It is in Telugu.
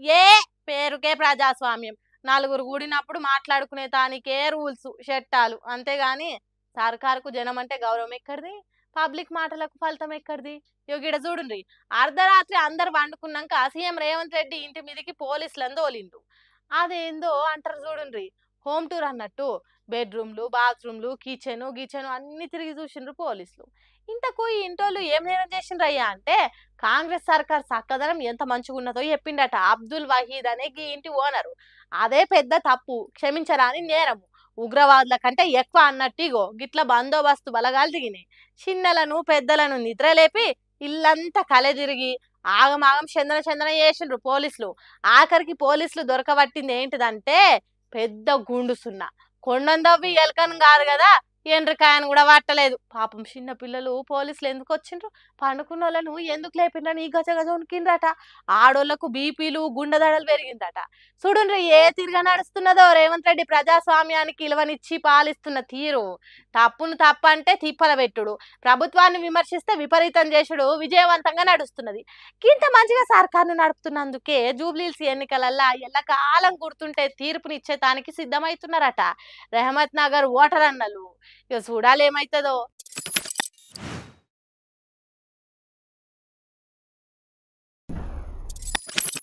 ఏ పేరుకే ప్రజాస్వామ్యం. నలుగురు కూడినప్పుడు మాట్లాడుకునే దానికే రూల్స్, చట్టాలు. అంతేగాని సర్కారుకు జనం అంటే గౌరవం ఎక్కడిది? పబ్లిక్ మాటలకు ఫలితం ఎక్కడిది? ఇగో గిడ చూడుండ్రి. అర్ధరాత్రి అందరు పండుకున్నాక సీఎం రేవంత్ రెడ్డి ఇంటి మీదకి పోలీసులను తోలిండ్రు. అదేందో అంటారు చూడుండ్రి. హోమ్ టూర్ అన్నట్టు బెడ్రూమ్లు, బాత్రూమ్లు, కిచెను, గిచెను అన్ని తిరిగి చూసిండ్రు పోలీసులు. ఇంతకు ఈ ఇంటోళ్ళు ఏం నేరం చేసిండ్రయ్యా అంటే కాంగ్రెస్ సర్కార్ చక్కదనం ఎంత మంచిగున్నదో చెప్పిండట అబ్దుల్ వహీద్ అనే గీ ఇంటి ఓనరు. అదే పెద్ద తప్పు, క్షమించరాని నేరము. ఉగ్రవాదుల కంటే ఎక్కువ అన్నట్టు ఇగో గిట్ల బందోబస్తు బలగాలు దిగినాయి. చిన్నలను పెద్దలను నిద్రలేపి ఇల్లంతా కలెదిరిగి ఆగమాగం చందన చందన చేసిండ్రు పోలీసులు. ఆఖరికి పోలీసులు దొరకబట్టింది ఏంటిదంటే పెద్ద గుండు సున్నా. కొండందవ్వి ఎలకను కాదు కదా, ఎండ్రికాయను కూడా పట్టలేదు. పాపం చిన్న పిల్లలు పోలీసులు ఎందుకు వచ్చిండ్రు, పండుకున్న వాళ్ళను ఎందుకు లేపిండ్రని ఈ గజ గజ ఉనికిండ్రట. ఆడోళ్లకు బీపీలు గుండెదడలు పెరిగిందట. చూడుండ్రి ఏ తిరిగా నడుస్తున్నదో రేవంత్ రెడ్డి ప్రజాస్వామ్యానికి ఇలువనిచ్చి పాలిస్తున్న తీరు. తప్పును తప్పంటే తిప్పల పెట్టుడు, ప్రభుత్వాన్ని విమర్శిస్తే విపరీతం చేసుడు విజయవంతంగా నడుస్తున్నది. ఇంత మంచిగా సర్కారును నడుపుతున్నందుకే జూబ్లీహిల్స్ ఎన్నికలల్లా ఎల్లకాలం గుర్తుంటే తీర్పునిచ్చేతానికి సిద్ధమవుతున్నారట రెహమత్ నగర్ ఓటర్ అన్నలు. ఇక చూడాలి ఏమైతుందో.